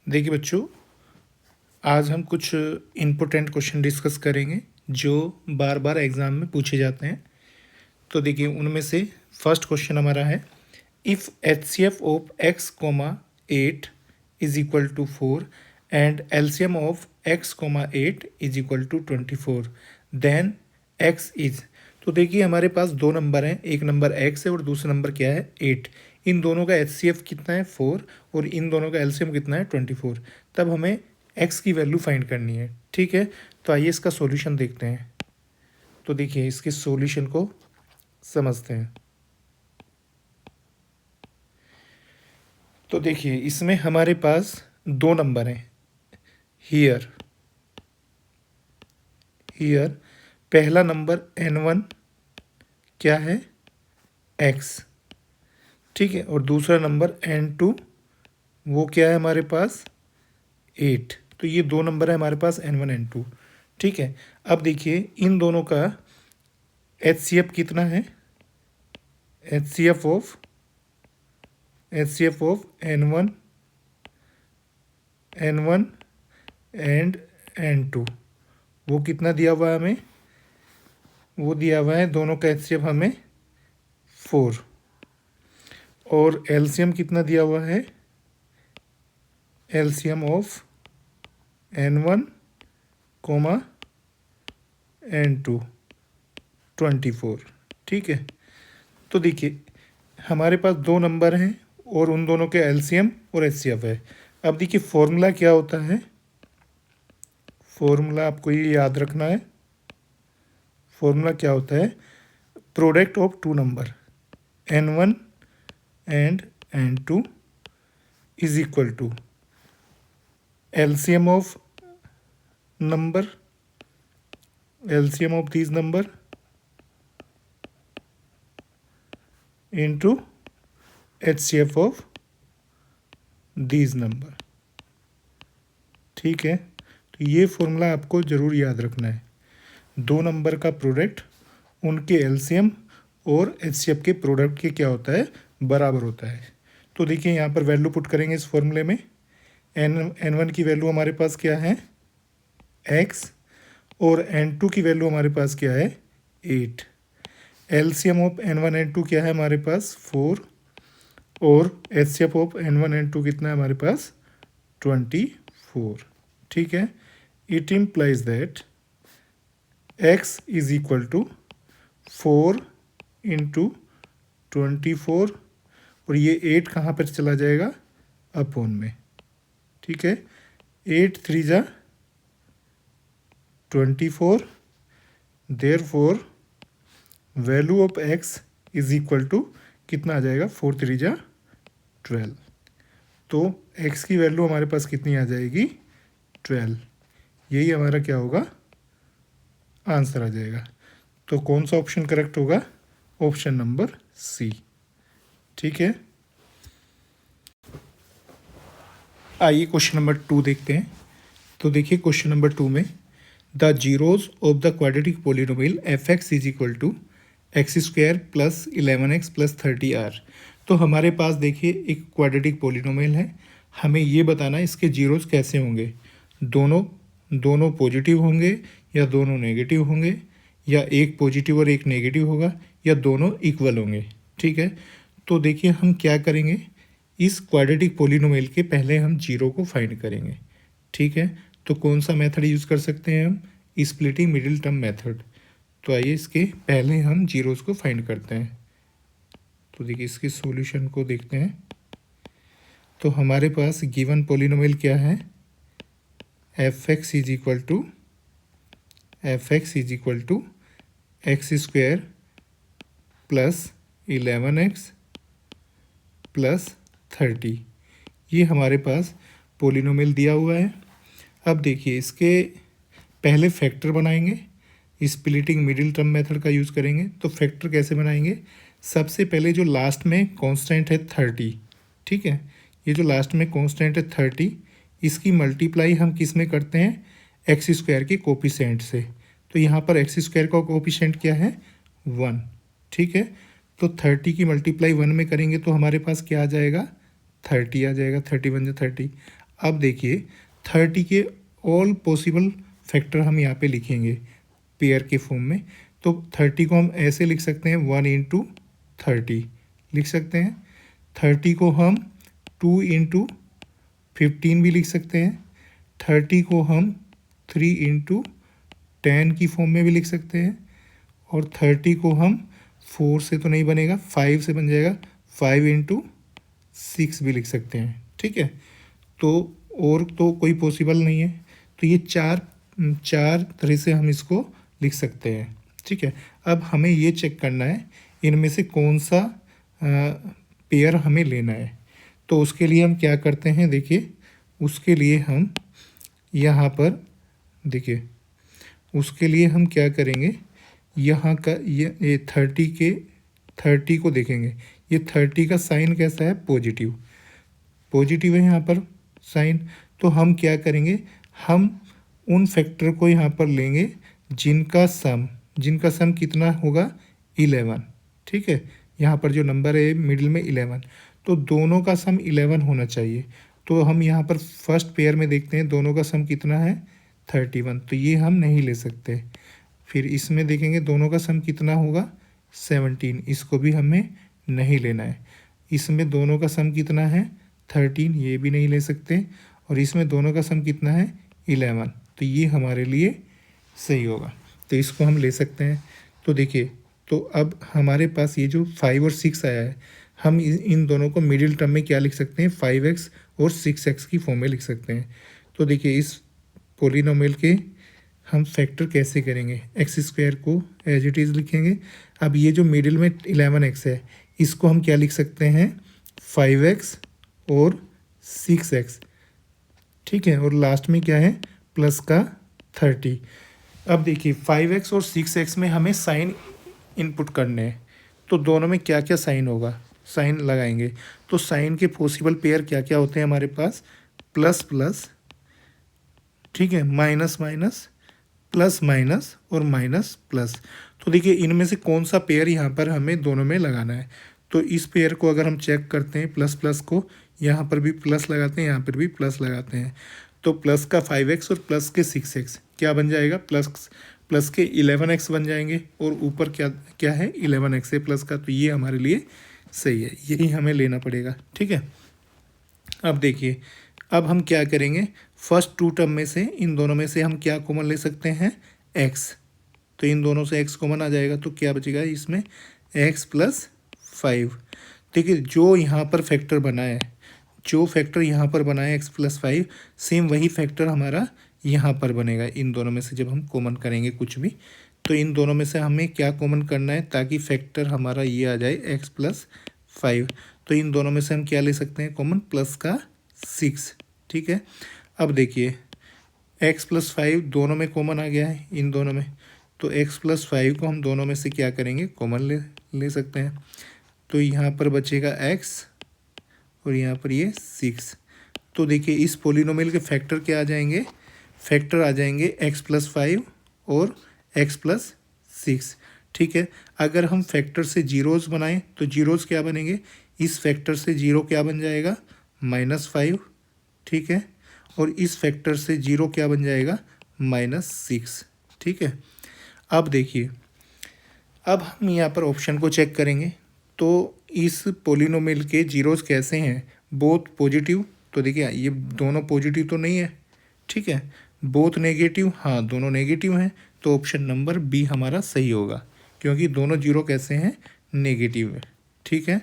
देखिए बच्चों, आज हम कुछ इम्पोर्टेंट क्वेश्चन डिस्कस करेंगे जो बार बार एग्ज़ाम में पूछे जाते हैं। तो देखिए उनमें से फर्स्ट क्वेश्चन हमारा है, if HCF of x, 8 is equal to 4 and LCM of x, 8 is equal to 24, then x is. तो देखिए हमारे पास दो नंबर हैं, एक नंबर x है और दूसरा नंबर क्या है 8। इन दोनों का HCF कितना है 4 और इन दोनों का LCM कितना है 24। तब हमें x की वैल्यू फाइंड करनी है। ठीक है, तो आइए इसका सॉल्यूशन देखते हैं। तो देखिए इसके सॉल्यूशन को समझते हैं। तो देखिए इसमें हमारे पास दो नंबर हैं। हियर पहला नंबर n1 क्या है x, ठीक है, और दूसरा नंबर n2 वो क्या है हमारे पास 8। तो ये दो नंबर है हमारे पास n1 n2। ठीक है, अब देखिए इन दोनों का HCF कितना है, HCF of n1 and n2 वो कितना दिया हुआ है हमें, वो दिया हुआ है दोनों का HCF हमें 4। और LCM कितना दिया हुआ है, LCM ऑफ n1, n2 24। ठीक है, तो देखिए हमारे पास दो नंबर हैं और उन दोनों के LCM और HCF है। अब देखिए फॉर्मूला क्या होता है, फॉर्मूला आपको ये याद रखना है। फॉर्मूला क्या होता है, product of two number n1 and n2 is equal to LCM of number, LCM of these number into HCF of these number। ठीक है, तो ये फॉर्मूला आपको ज़रूर याद रखना है। दो नंबर का प्रोडक्ट उनके LCM और HCF के प्रोडक्ट के क्या होता है, बराबर होता है। तो देखिए यहाँ पर वैल्यू पुट करेंगे इस फॉर्मूले में। n1 की वैल्यू हमारे पास क्या है x और n2 की वैल्यू हमारे पास क्या है 8। LCM ऑफ n1 n2 क्या है हमारे पास 4 और HCF ऑफ n1 n2 कितना है हमारे पास 24। ठीक है, it implies that x is equal to 4 into 24 और ये 8 कहाँ पर चला जाएगा अपॉन में। ठीक है, 8 3 जा 24, therefore value of x is equal to कितना आ जाएगा 4 3 जा 12। तो x की वैल्यू हमारे पास कितनी आ जाएगी 12। यही हमारा क्या होगा आंसर आ जाएगा। तो कौन सा ऑप्शन करेक्ट होगा, ऑप्शन नंबर सी। ठीक है, आइए क्वेश्चन नंबर 2 देखते हैं। तो देखिए क्वेश्चन नंबर 2 में the zeros of the quadratic polynomial fx is equal to x² plus 11x plus 30 are. तो हमारे पास देखिए एक क्वाड्रेटिक पोलिनोमियल है, हमें ये बताना है इसके जीरोज कैसे होंगे, दोनों पॉजिटिव होंगे या दोनों नेगेटिव होंगे, या एक पॉजिटिव और एक नेगेटिव होगा, या दोनों इक्वल होंगे। ठीक है, तो देखिए हम क्या करेंगे, इस क्वाड्रेटिक पोलिनोमियल के पहले हम जीरो को फाइंड करेंगे। ठीक है, तो कौन सा मेथड यूज़ कर सकते हैं हम, स्प्लिटिंग मिडिल टर्म मेथड। तो आइए इसके पहले हम जीरोज़ को फाइंड करते हैं। तो देखिए इसके सॉल्यूशन को देखते हैं। तो हमारे पास गिवन पोलिनोमियल क्या है, fx is equal to x² plus 11x plus 30। ये हमारे पास पोलिनोमियल दिया हुआ है। अब देखिए इसके पहले फैक्टर बनाएंगे, स्प्लिटिंग मिडिल टर्म मेथड का यूज़ करेंगे। तो फैक्टर कैसे बनाएंगे, सबसे पहले जो लास्ट में कांस्टेंट है 30, ठीक है, ये जो लास्ट में कांस्टेंट है 30, इसकी मल्टीप्लाई हम किस में करते हैं, x² के कोफिशिएंट से। तो यहाँ पर x² का कोफिशिएंट क्या है 1। ठीक है, तो 30 की मल्टीप्लाई 1 में करेंगे तो हमारे पास क्या आ जाएगा 30 आ जाएगा, 31 जा 30। अब देखिए 30 के ऑल पॉसिबल फैक्टर हम यहाँ पे लिखेंगे पेयर के फॉर्म में। तो 30 को हम ऐसे लिख सकते हैं 1 इंटू 30 लिख सकते हैं। 30 को हम 2 इंटू 15 भी लिख सकते हैं। 30 को हम 3 इंटू 10 की फॉर्म में भी लिख सकते हैं। और 30 को हम 4 से तो नहीं बनेगा, 5 से बन जाएगा, 5 इंटू 6 भी लिख सकते हैं। ठीक है, तो और तो कोई पॉसिबल नहीं है। तो ये चार तरह से हम इसको लिख सकते हैं। ठीक है, अब हमें ये चेक करना है इनमें से कौन सा पेयर हमें लेना है। तो उसके लिए हम क्या करते हैं, देखिए उसके लिए हम यहाँ पर देखिए उसके लिए हम क्या करेंगे, यहाँ का ये 30 को देखेंगे। ये 30 का साइन कैसा है, पॉजिटिव, पॉजिटिव है यहाँ पर साइन। तो हम क्या करेंगे, हम उन फैक्टर को यहाँ पर लेंगे जिनका सम कितना होगा, 11। ठीक है, यहाँ पर जो नंबर है मिडिल में 11, तो दोनों का सम 11 होना चाहिए। तो हम यहाँ पर फर्स्ट पेयर में देखते हैं दोनों का सम कितना है, 31, तो ये हम नहीं ले सकते। फिर इसमें देखेंगे दोनों का सम कितना होगा, 17, इसको भी हमें नहीं लेना है। इसमें दोनों का सम कितना है, 13, ये भी नहीं ले सकते। और इसमें दोनों का सम कितना है, 11, तो ये हमारे लिए सही होगा, तो इसको हम ले सकते हैं। तो देखिए, तो अब हमारे पास ये जो 5 और 6 आया है, हम इन दोनों को मिडिल टर्म में क्या लिख सकते हैं, 5x और 6x की फॉर्म में लिख सकते हैं। तो देखिए इस पोलिनोमियल के हम फैक्टर कैसे करेंगे, एक्स स्क्वायर को एज इट इज़ लिखेंगे। अब ये जो मिडिल में 11x है, इसको हम क्या लिख सकते हैं, 5x और 6x। ठीक है, और लास्ट में क्या है, प्लस का 30। अब देखिए 5x और 6x में हमें साइन इनपुट करने हैं, तो दोनों में क्या क्या साइन होगा, साइन लगाएंगे। तो साइन के पॉसिबल पेयर क्या क्या होते हैं हमारे पास, प्लस प्लस, ठीक है, माइनस माइनस, प्लस माइनस और माइनस प्लस। तो देखिए इनमें से कौन सा पेयर यहाँ पर हमें दोनों में लगाना है। तो इस पेयर को अगर हम चेक करते हैं, प्लस प्लस को यहाँ पर भी प्लस लगाते हैं, यहाँ पर भी प्लस लगाते हैं, तो प्लस का 5x और प्लस के 6x क्या बन जाएगा, प्लस के 11x बन जाएंगे। और ऊपर क्या क्या है, 11x है प्लस का, तो ये हमारे लिए सही है, यही हमें लेना पड़ेगा। ठीक है, अब देखिए अब हम क्या करेंगे, फर्स्ट 2 टर्म में से इन दोनों में से हम क्या कॉमन ले सकते हैं, x। तो इन दोनों से x कॉमन आ जाएगा, तो क्या बचेगा इसमें, x प्लस 5। देखिए जो यहाँ पर फैक्टर बना है, जो फैक्टर यहाँ पर बना है x प्लस 5, सेम वही फैक्टर हमारा यहाँ पर बनेगा इन दोनों में से। जब हम कॉमन करेंगे कुछ भी, तो इन दोनों में से हमें क्या कॉमन करना है, ताकि फैक्टर हमारा ये आ जाए x प्लस 5। तो इन दोनों में से हम क्या ले सकते हैं कॉमन, प्लस का 6। ठीक है, अब देखिए x प्लस 5 दोनों में कॉमन आ गया है इन दोनों में, तो x प्लस 5 को हम दोनों में से क्या करेंगे, कॉमन ले सकते हैं। तो यहाँ पर बचेगा x और यहाँ पर ये 6। तो देखिए इस पोलिनोमियल के फैक्टर क्या आ जाएंगे, फैक्टर आ जाएंगे x प्लस 5 और x प्लस 6। ठीक है, अगर हम फैक्टर से जीरोज़ बनाएं तो जीरोज़ क्या बनेंगे, इस फैक्टर से जीरो क्या बन जाएगा, -5। ठीक है, और इस फैक्टर से जीरो क्या बन जाएगा, -6। ठीक है, अब देखिए अब हम यहाँ पर ऑप्शन को चेक करेंगे, तो इस पोलिनोमियल के जीरोज़ कैसे हैं, बोथ पॉजिटिव। तो देखिए ये दोनों पॉजिटिव तो नहीं है, ठीक है, बोथ नेगेटिव, हाँ दोनों नेगेटिव हैं। तो ऑप्शन नंबर बी हमारा सही होगा, क्योंकि दोनों जीरो कैसे हैं, नेगेटिव है। ठीक है।